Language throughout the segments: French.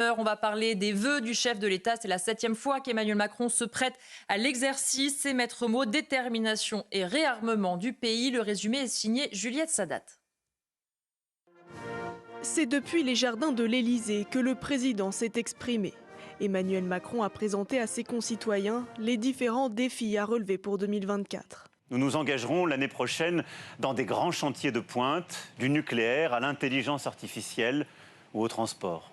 On va parler des vœux du chef de l'État. C'est la 7e fois qu'Emmanuel Macron se prête à l'exercice. Ses maîtres mots, détermination et réarmement du pays. Le résumé est signé Juliette Sadat. C'est depuis les jardins de l'Élysée que le président s'est exprimé. Emmanuel Macron a présenté à ses concitoyens les différents défis à relever pour 2024. Nous nous engagerons l'année prochaine dans des grands chantiers de pointe, du nucléaire à l'intelligence artificielle ou au transport.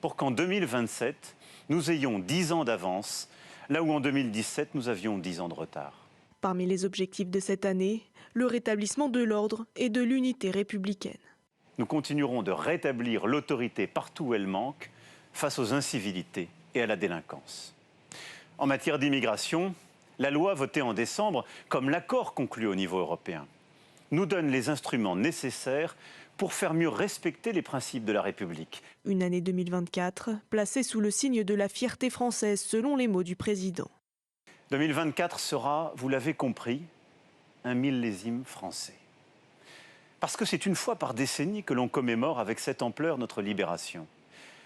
Pour qu'en 2027, nous ayons 10 ans d'avance, là où en 2017, nous avions 10 ans de retard. Parmi les objectifs de cette année, le rétablissement de l'ordre et de l'unité républicaine. Nous continuerons de rétablir l'autorité partout où elle manque, face aux incivilités et à la délinquance. En matière d'immigration, la loi votée en décembre, comme l'accord conclu au niveau européen, nous donne les instruments nécessaires pour faire mieux respecter les principes de la République. Une année 2024 placée sous le signe de la fierté française, selon les mots du président. 2024 sera, vous l'avez compris, un millésime français. Parce que c'est une fois par décennie que l'on commémore avec cette ampleur notre libération.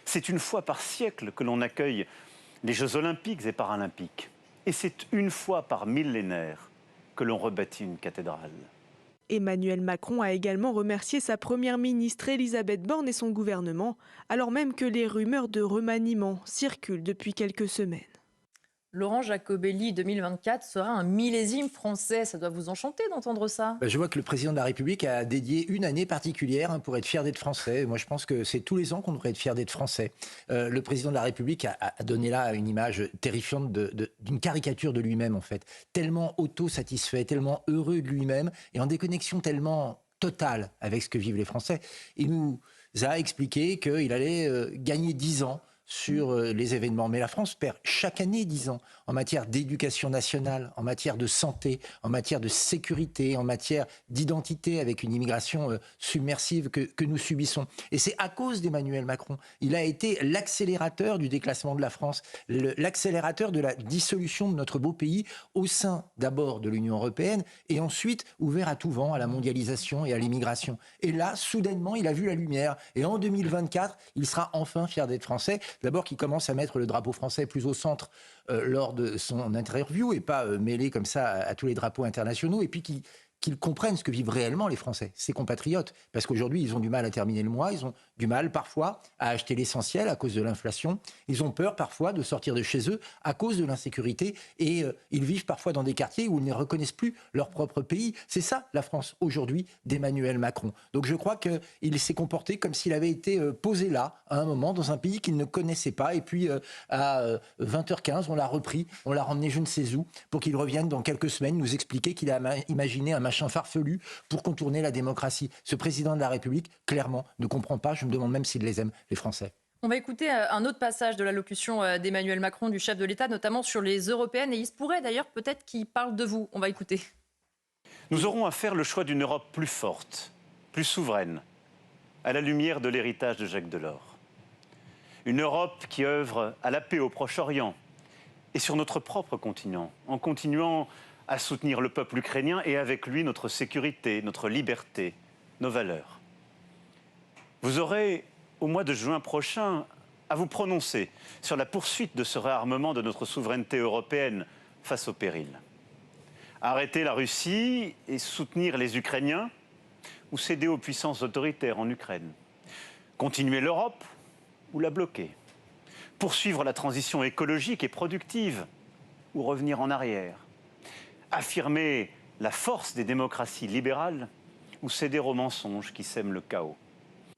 C'est une fois par siècle que l'on accueille les Jeux olympiques et paralympiques. Et c'est une fois par millénaire que l'on rebâtit une cathédrale. Emmanuel Macron a également remercié sa première ministre Elisabeth Borne et son gouvernement, alors même que les rumeurs de remaniement circulent depuis quelques semaines. Laurent Jacobelli, 2024 sera un millésime français. Ça doit vous enchanter d'entendre ça. Je vois que le président de la République a dédié une année particulière pour être fier d'être français. Moi, je pense que c'est tous les ans qu'on devrait être fier d'être français. Le président de la République a donné là une image terrifiante d'une caricature de lui-même, en fait. Tellement autosatisfait, tellement heureux de lui-même et en déconnexion tellement totale avec ce que vivent les Français. Il nous a expliqué qu'il allait gagner 10 ans sur les événements. Mais la France perd chaque année 10 ans en matière d'éducation nationale, en matière de santé, en matière de sécurité, en matière d'identité avec une immigration submersive que nous subissons. Et c'est à cause d'Emmanuel Macron. Il a été l'accélérateur du déclassement de la France, l'accélérateur de la dissolution de notre beau pays au sein d'abord de l'Union européenne et ensuite ouvert à tout vent à la mondialisation et à l'immigration. Et là, soudainement, il a vu la lumière. Et en 2024, il sera enfin fier d'être français. D'abord, qu'il commence à mettre le drapeau français plus au centre lors de son interview et pas mêlé comme ça à tous les drapeaux internationaux. Et puis qu'ils comprennent ce que vivent réellement les Français, ses compatriotes. Parce qu'aujourd'hui, ils ont du mal à terminer le mois, ils ont du mal parfois à acheter l'essentiel à cause de l'inflation. Ils ont peur parfois de sortir de chez eux à cause de l'insécurité. Et ils vivent parfois dans des quartiers où ils ne reconnaissent plus leur propre pays. C'est ça, la France, aujourd'hui, d'Emmanuel Macron. Donc je crois qu'il s'est comporté comme s'il avait été posé là, à un moment, dans un pays qu'il ne connaissait pas. Et puis, à 20h15, on l'a repris, on l'a ramené je ne sais où, pour qu'il revienne dans quelques semaines nous expliquer qu'il a imaginé un machin farfelu pour contourner la démocratie. Ce président de la République, clairement, ne comprend pas. Je me demande même s'il les aime, les Français. On va écouter un autre passage de l'allocution d'Emmanuel Macron, du chef de l'État, notamment sur les européennes. Et il se pourrait d'ailleurs peut-être qu'il parle de vous. On va écouter. Nous aurons à faire le choix d'une Europe plus forte, plus souveraine, à la lumière de l'héritage de Jacques Delors. Une Europe qui œuvre à la paix au Proche-Orient et sur notre propre continent, en continuant à soutenir le peuple ukrainien et avec lui notre sécurité, notre liberté, nos valeurs. Vous aurez, au mois de juin prochain, à vous prononcer sur la poursuite de ce réarmement de notre souveraineté européenne face au péril. Arrêter la Russie et soutenir les Ukrainiens ou céder aux puissances autoritaires en Ukraine. Continuer l'Europe ou la bloquer. Poursuivre la transition écologique et productive ou revenir en arrière. Affirmer la force des démocraties libérales ou céder aux mensonges qui sèment le chaos.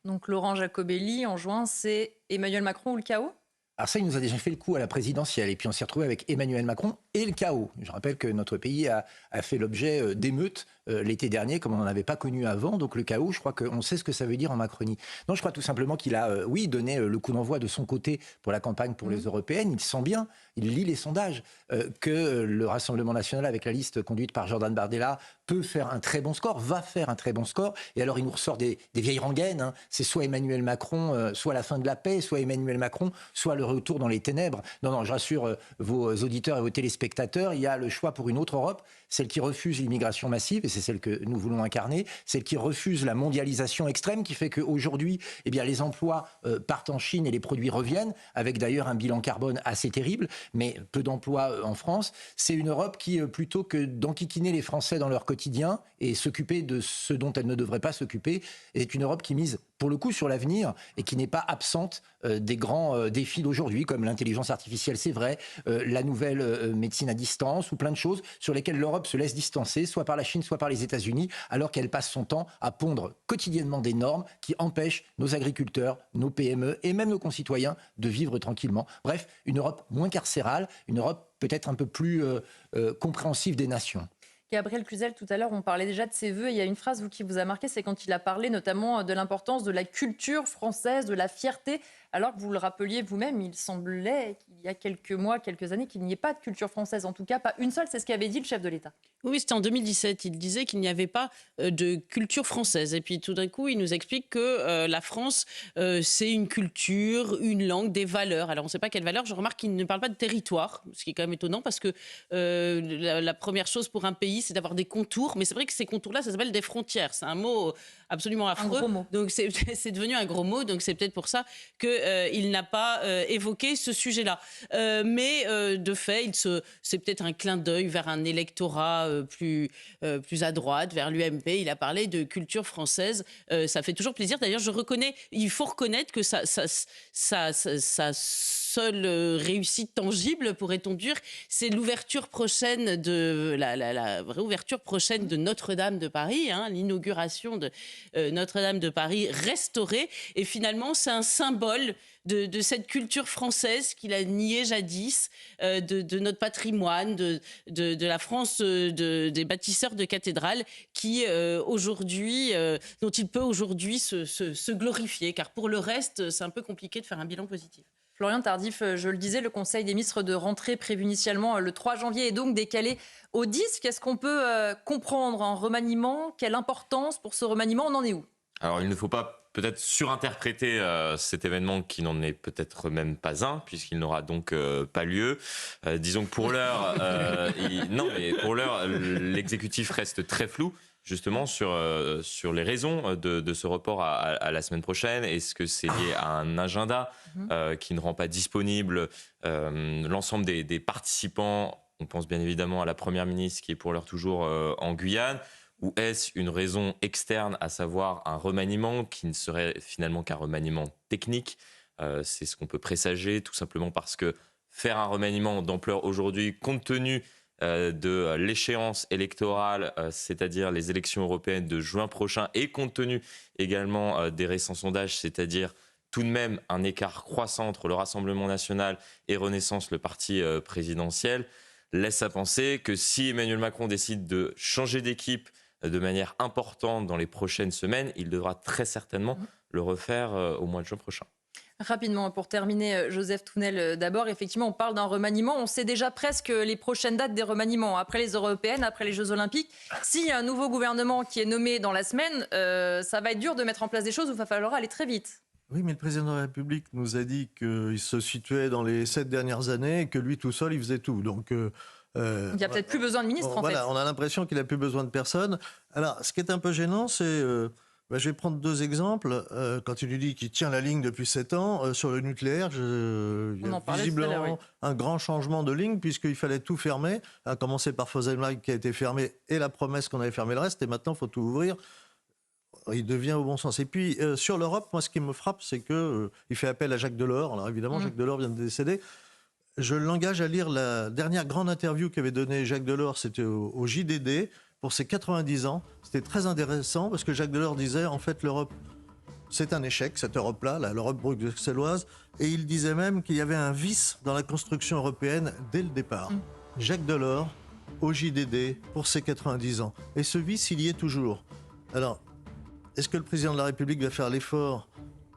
Donc Laurent Jacobelli, en juin, c'est Emmanuel Macron ou le chaos ? Alors ça, il nous a déjà fait le coup à la présidentielle. Et puis on s'est retrouvé avec Emmanuel Macron et le chaos. Je rappelle que notre pays a fait l'objet d'émeutes l'été dernier, comme on n'en avait pas connu avant. Donc le chaos, je crois qu'on sait ce que ça veut dire en Macronie. Non, je crois tout simplement qu'il a, oui, donné le coup d'envoi de son côté pour la campagne pour les européennes. Il sent bien, il lit les sondages, que le Rassemblement national, avec la liste conduite par Jordan Bardella, peut faire un très bon score, va faire un très bon score. Et alors, il nous ressort des vieilles rengaines. Hein. C'est soit Emmanuel Macron, soit la fin de la paix, soit Emmanuel Macron, soit le retour dans les ténèbres. Non, je rassure vos auditeurs et vos téléspectateurs, il y a le choix pour une autre Europe, celle qui refuse l'immigration massive, et c'est celle que nous voulons incarner, celle qui refuse la mondialisation extrême, qui fait qu'aujourd'hui, eh bien, les emplois partent en Chine et les produits reviennent, avec d'ailleurs un bilan carbone assez terrible, mais peu d'emplois en France. C'est une Europe qui, plutôt que d'enquiquiner les Français dans leur quotidien et s'occuper de ce dont elle ne devrait pas s'occuper, est une Europe qui mise pour le coup sur l'avenir et qui n'est pas absente des grands défis d'aujourd'hui, comme l'intelligence artificielle, c'est vrai, la nouvelle médecine à distance ou plein de choses sur lesquelles l'Europe se laisse distancer, soit par la Chine, soit par les États-Unis, alors qu'elle passe son temps à pondre quotidiennement des normes qui empêchent nos agriculteurs, nos PME et même nos concitoyens de vivre tranquillement. Bref, une Europe moins carcérale, une Europe peut-être un peu plus compréhensive des nations. Gabriel Cluzel, tout à l'heure, on parlait déjà de ses vœux. Il y a une phrase qui vous a marqué, c'est quand il a parlé notamment de l'importance de la culture française, de la fierté. Alors que vous le rappeliez vous-même, il semblait qu'il y a quelques mois, quelques années, qu'il n'y ait pas de culture française. En tout cas, pas une seule. C'est ce qu'avait dit le chef de l'État. Oui, c'était en 2017. Il disait qu'il n'y avait pas de culture française. Et puis tout d'un coup, il nous explique que la France, c'est une culture, une langue, des valeurs. Alors on ne sait pas quelles valeurs. Je remarque qu'il ne parle pas de territoire, ce qui est quand même étonnant parce que la première chose pour un pays, c'est d'avoir des contours. Mais c'est vrai que ces contours-là, ça s'appelle des frontières. C'est un mot absolument affreux. Un gros mot. Donc c'est devenu un gros mot. Donc c'est peut-être pour ça qu'il n'a pas évoqué ce sujet-là. Mais de fait, c'est peut-être un clin d'œil vers un électorat plus à droite, vers l'UMP. Il a parlé de culture française. Ça fait toujours plaisir. D'ailleurs, il faut reconnaître que ça seule réussite tangible, pourrait-on dire, c'est l'ouverture prochaine la réouverture prochaine de Notre-Dame de Paris, hein, l'inauguration de Notre-Dame de Paris restaurée. Et finalement, c'est un symbole de cette culture française qu'il a niée jadis, de notre patrimoine, de la France des bâtisseurs de cathédrales, dont il peut aujourd'hui se glorifier. Car pour le reste, c'est un peu compliqué de faire un bilan positif. Florian Tardif, je le disais, le Conseil des ministres de rentrée prévu initialement le 3 janvier est donc décalé au 10. Qu'est-ce qu'on peut comprendre en remaniement? Quelle importance pour ce remaniement? On en est où? Alors, il ne faut pas peut-être surinterpréter cet événement qui n'en est peut-être même pas un, puisqu'il n'aura donc pas lieu. Disons que pour l'heure, l'exécutif reste très flou. Justement, sur les raisons de ce report à la semaine prochaine. Est-ce que c'est lié à un agenda qui ne rend pas disponible l'ensemble des participants? On pense bien évidemment à la Première ministre qui est pour l'heure toujours en Guyane. Ou est-ce une raison externe, à savoir un remaniement qui ne serait finalement qu'un remaniement technique? C'est ce qu'on peut présager, tout simplement parce que faire un remaniement d'ampleur aujourd'hui, compte tenu de l'échéance électorale, c'est-à-dire les élections européennes de juin prochain, et compte tenu également des récents sondages, c'est-à-dire tout de même un écart croissant entre le Rassemblement national et Renaissance, le parti présidentiel, laisse à penser que si Emmanuel Macron décide de changer d'équipe de manière importante dans les prochaines semaines, il devra très certainement le refaire au mois de juin prochain. Rapidement, pour terminer, Joseph Tounel, d'abord, effectivement, on parle d'un remaniement. On sait déjà presque les prochaines dates des remaniements. Après les européennes, après les Jeux Olympiques. S'il y a un nouveau gouvernement qui est nommé dans la semaine, ça va être dur de mettre en place des choses où il va falloir aller très vite. Oui, mais le président de la République nous a dit qu'il se situait dans les 7 dernières années et que lui, tout seul, il faisait tout. Donc, il n'y a peut-être plus besoin de ministre, en fait. On a l'impression qu'il n'a plus besoin de personne. Alors, ce qui est un peu gênant, c'est... je vais prendre 2 exemples. Quand il lui dit qu'il tient la ligne depuis 7 ans, sur le nucléaire, il y a visiblement un grand changement de ligne, puisqu'il fallait tout fermer, à commencer par Fessenheim qui a été fermé, et la promesse qu'on avait fermé le reste, et maintenant il faut tout ouvrir. Il devient au bon sens. Et puis, sur l'Europe, moi, ce qui me frappe, c'est qu'il fait appel à Jacques Delors. Alors évidemment, Jacques Delors vient de décéder. Je l'engage à lire la dernière grande interview qu'avait donnée Jacques Delors, c'était au JDD, pour ses 90 ans. C'était très intéressant parce que Jacques Delors disait, en fait, l'Europe, c'est un échec, cette Europe-là, l'Europe bruxelloise. Et il disait même qu'il y avait un vice dans la construction européenne dès le départ. Jacques Delors, au JDD, pour ses 90 ans. Et ce vice, il y est toujours. Alors, est-ce que le président de la République va faire l'effort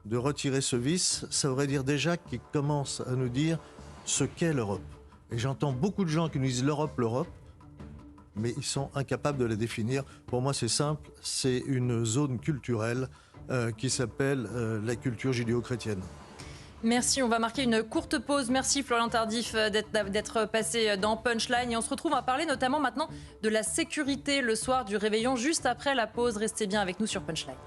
de retirer ce vice? Ça voudrait dire déjà qu'il commence à nous dire ce qu'est l'Europe. Et j'entends beaucoup de gens qui nous disent l'Europe, l'Europe. mais ils sont incapables de la définir. Pour moi, c'est simple, c'est une zone culturelle qui s'appelle la culture judéo-chrétienne. Merci, on va marquer une courte pause. Merci Florian Tardif d'être passé dans Punchline. Et on se retrouve à parler notamment maintenant de la sécurité le soir du réveillon, juste après la pause. Restez bien avec nous sur Punchline.